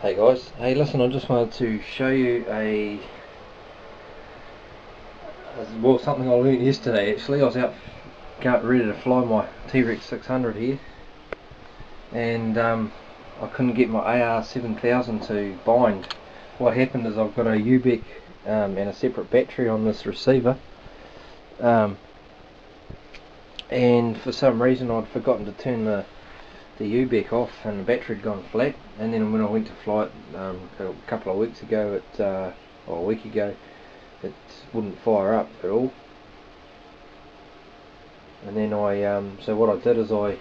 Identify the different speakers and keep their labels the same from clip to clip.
Speaker 1: Hey guys, hey listen, I just wanted to show you something I learned yesterday actually. I was out ready to fly my T-Rex 600 here, and I couldn't get my AR7000 to bind. What happened is I've got a UBEC and a separate battery on this receiver, and for some reason I'd forgotten to turn the UBEC off and the battery had gone flat. And then when I went to fly it a couple of weeks ago, or a week ago, it wouldn't fire up at all. And then so what I did is I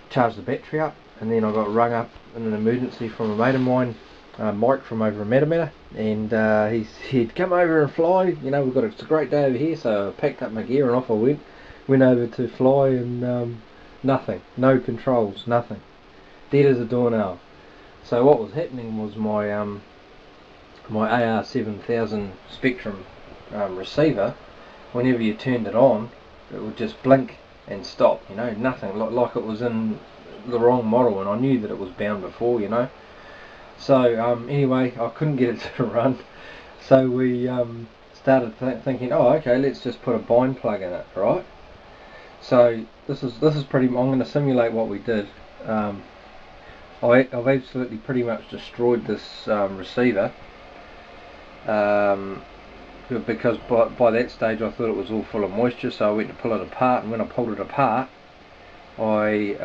Speaker 1: charged the battery up, and then I got rung up in an emergency from a mate of mine, Mike from over in Matamata, and he said, come over and fly, you know, it's a great day over here. So I packed up my gear and off I went over to fly, and nothing, no controls, nothing, dead as a doornail. So what was happening was my my AR7000 Spektrum receiver, whenever you turned it on, it would just blink and stop, you know, nothing, like it was in the wrong model, and I knew that it was bound before, you know. So anyway, I couldn't get it to run, so we started thinking, oh okay, let's just put a bind plug in it, right? So this is pretty. I'm going to simulate what we did. I've absolutely pretty much destroyed this receiver, because by that stage I thought it was all full of moisture. So I went to pull it apart, and when I pulled it apart, I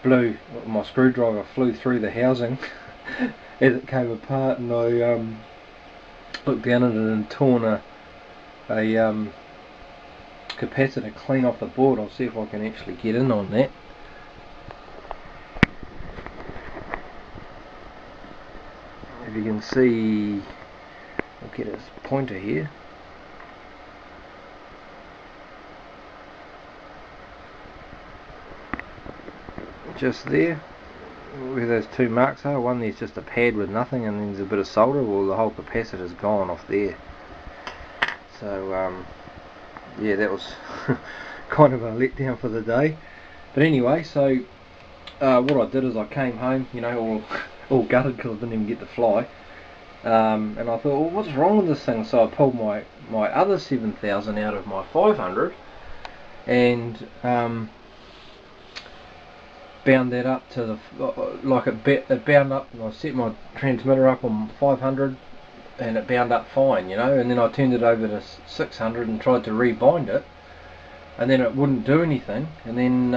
Speaker 1: my screwdriver flew through the housing as it came apart, and I looked down at it and torn a capacitor clean off the board. I'll see if I can actually get in on that. If you can see, I'll get a pointer here. Just there, where those two marks are, one there's just a pad with nothing, and then there's a bit of solder. Well, the whole capacitor's gone off there. So yeah, that was kind of a letdown for the day. But anyway, so what I did is I came home, you know, all gutted because I didn't even get to fly, and I thought, well, what's wrong with this thing? So I pulled my other 7000 out of my 500 and bound that up to the it bound up, and I set my transmitter up on 500, and it bound up fine, you know. And then I turned it over to 600 and tried to rebind it, and then it wouldn't do anything. And then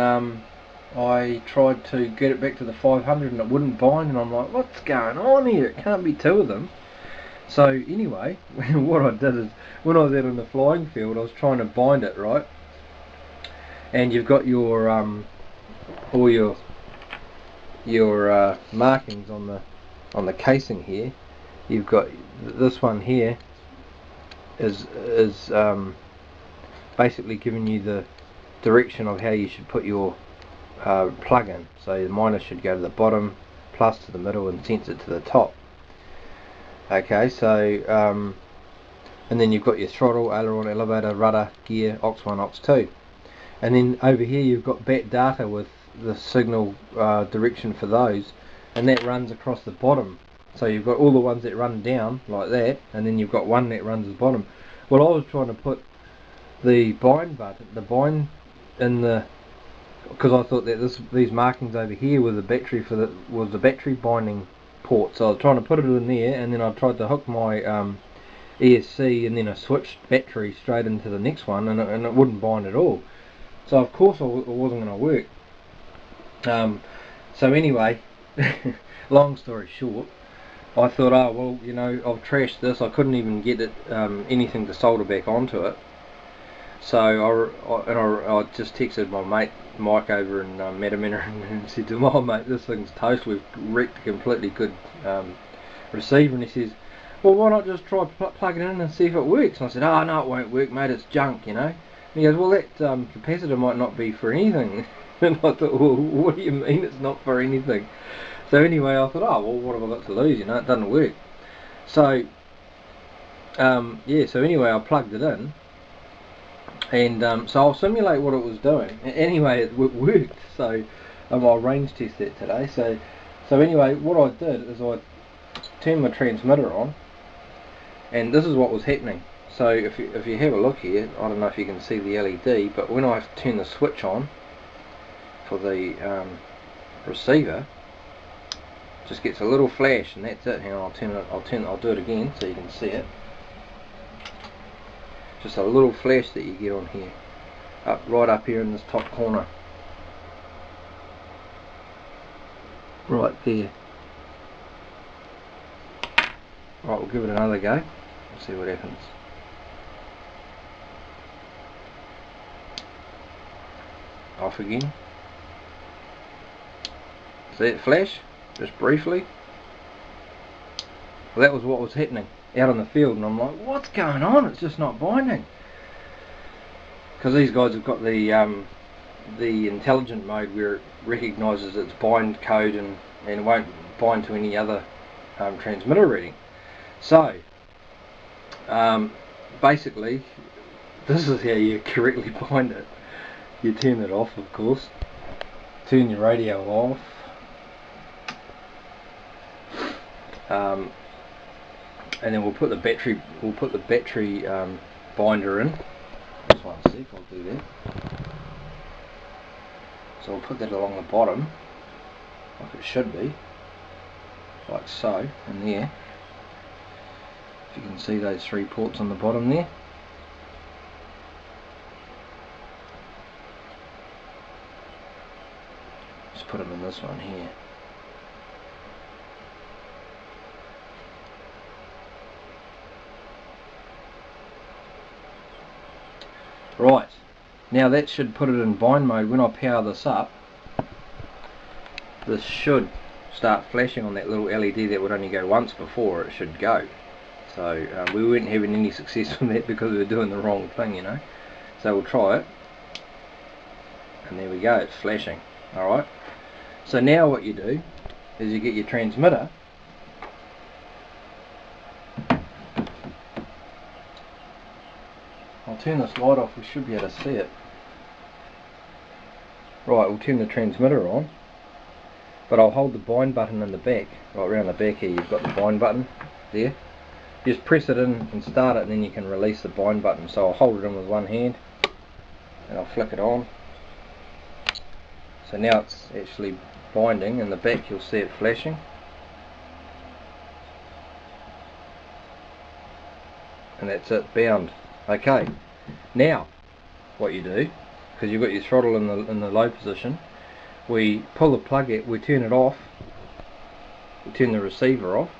Speaker 1: I tried to get it back to the 500 and it wouldn't bind, and I'm like, what's going on here? It can't be two of them. So anyway, what I did is, when I was out in the flying field, I was trying to bind it, right? And you've got your all your markings on the casing here. You've got this one here is basically giving you the direction of how you should put your plug in. So the minus should go to the bottom, plus to the middle, and sensor to the top. Okay, so and then you've got your throttle, aileron, elevator, rudder, gear, aux1, aux2, and then over here you've got bat data with the signal direction for those, and that runs across the bottom. So you've got all the ones that run down like that, and then you've got one that runs at the bottom. Well, I was trying to put the bind in the, because I thought that these markings over here were the battery was the battery binding port. So I was trying to put it in there, and then I tried to hook my ESC, and then I switched battery straight into the next one, and it wouldn't bind at all. So of course it wasn't going to work. So anyway, long story short, I thought, oh well, you know, I've trashed this. I couldn't even get it anything to solder back onto it. So I just texted my mate Mike over in Matamata and said to him, oh mate, this thing's toast. We've wrecked a completely good receiver. And he says, well, why not just try plug it in and see if it works? And I said, oh no, it won't work, mate. It's junk, you know. And he goes, well, that capacitor might not be for anything. And I thought, well, what do you mean it's not for anything? So anyway, I thought, oh well, what have I got to lose? You know, it doesn't work. So yeah. So anyway, I plugged it in, and so I'll simulate what it was doing. Anyway, it worked. So I'll range test that today. So So anyway, what I did is I turned my transmitter on, and this is what was happening. So if you have a look here, I don't know if you can see the LED, but when I turn the switch on for the receiver, it just gets a little flash, and that's it. Hang on, I'll do it again so you can see it. Just a little flash that you get on here, right up here in this top corner, right there. Right, we'll give it another go and see what happens. Off again. See it flash? Just briefly. Well, that was what was happening out on the field, and I'm like, what's going on? It's just not binding. Because these guys have got the intelligent mode where it recognises its bind code and won't bind to any other transmitter reading. So basically, this is how you correctly bind it. You turn it off, of course. Turn your radio off. And then we'll put the battery binder in. Just one sec, I'll do that. So we'll put that along the bottom, like it should be, like so, in there. If you can see those 3 ports on the bottom there. Just put them in this one here. Right, now that should put it in bind mode. When I power this up, this should start flashing on that little LED that would only go once before it should go. So we weren't having any success with that because we were doing the wrong thing, you know. So we'll try it, and there we go, it's flashing. Alright, so now what you do is you get your transmitter, I'll turn this light off, we should be able to see it. Right, we'll turn the transmitter on, but I'll hold the bind button in the back, right around the back here. You've got the bind button there. Just press it in and start it, and then you can release the bind button. So I'll hold it in with one hand and I'll flick it on. So now it's actually binding. In the back you'll see it flashing. And that's it, bound. Okay, now what you do, because you've got your throttle in the low position, we pull the plug out, we turn it off, we turn the receiver off,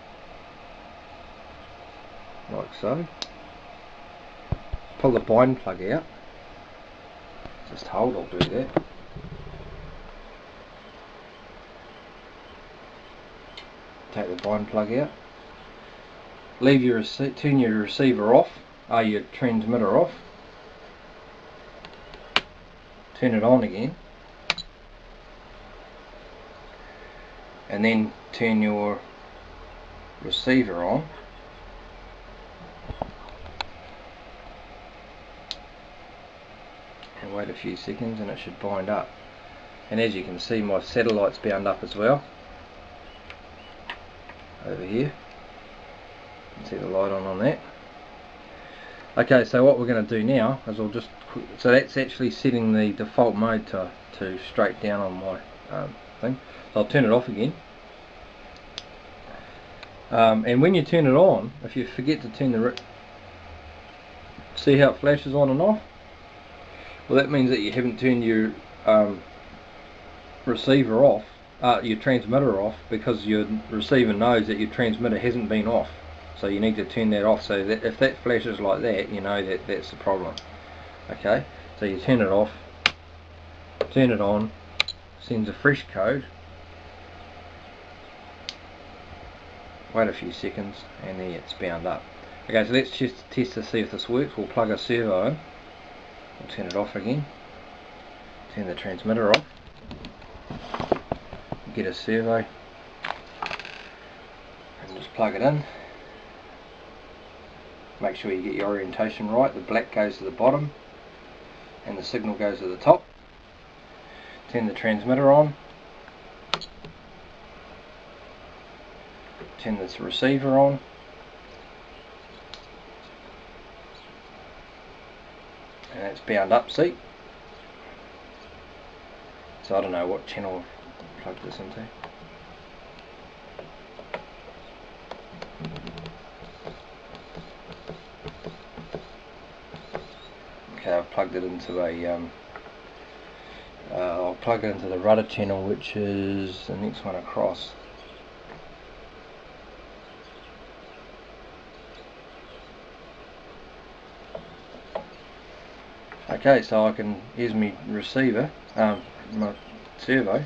Speaker 1: like so. Pull the bind plug out, just hold, I'll do that. Take the bind plug out, leave your turn your receiver off, your transmitter off, turn it on again, and then turn your receiver on, and wait a few seconds and it should bind up. And as you can see, my satellite's bound up as well over here. You can see the light on that. Okay, so what we're going to do now is so that's actually setting the default mode to straight down on my thing. So I'll turn it off again. And when you turn it on, if you forget to turn see how it flashes on and off? Well, that means that you haven't turned your receiver off, your transmitter off, because your receiver knows that your transmitter hasn't been off. So you need to turn that off, so that if that flashes like that, you know that that's the problem. Okay, so you turn it off, turn it on, sends a fresh code, wait a few seconds, and there it's bound up. Okay, so let's just test to see if this works. We'll plug a servo in, we'll turn it off again, turn the transmitter off, get a servo, and just plug it in. Make sure you get your orientation right. The black goes to the bottom and the signal goes to the top. Turn the transmitter on, turn this receiver on. And it's bound up, see? So I don't know what channel I've plugged this into. Okay, I've plugged it into a I'll plug it into the rudder channel, which is the next one across. Okay, so I can use my receiver, my servo.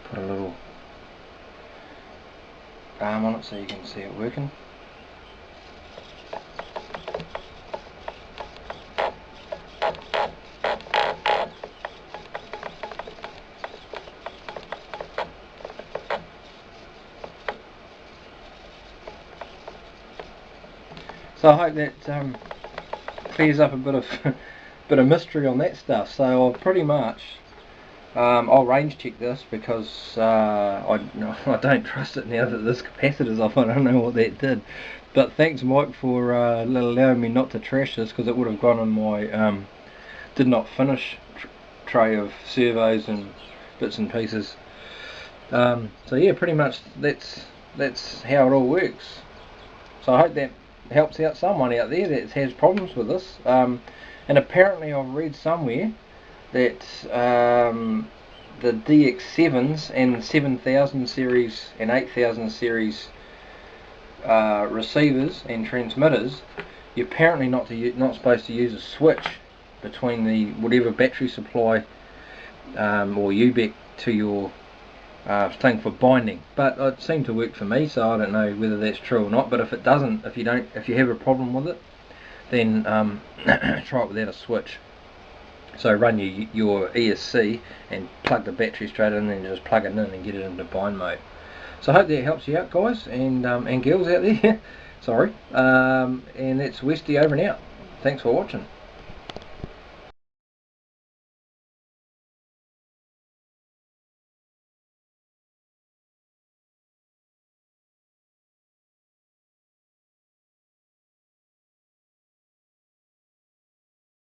Speaker 1: Put a little arm on it so you can see it working. So I hope that clears up a bit of mystery on that stuff. So I'll pretty much I'll range check this because I don't trust it now that this capacitor's off. I don't know what that did, but thanks Mike for allowing me not to trash this, because it would have gone on my did not finish tray of servos and bits and pieces. So yeah, pretty much that's how it all works. So I hope that helps out someone out there that has problems with this. And apparently I've read somewhere that the DX7s and 7000 series and 8000 series receivers and transmitters, you're apparently not supposed to use a switch between the whatever battery supply or UBEC to your thing for binding. But it seemed to work for me, so I don't know whether that's true or not. But if it doesn't, if you have a problem with it, then try it without a switch. So run your ESC and plug the battery straight in, and just plug it in and get it into bind mode. So I hope that helps you out, guys and girls out there. Sorry, and that's Westy over and out. Thanks for watching.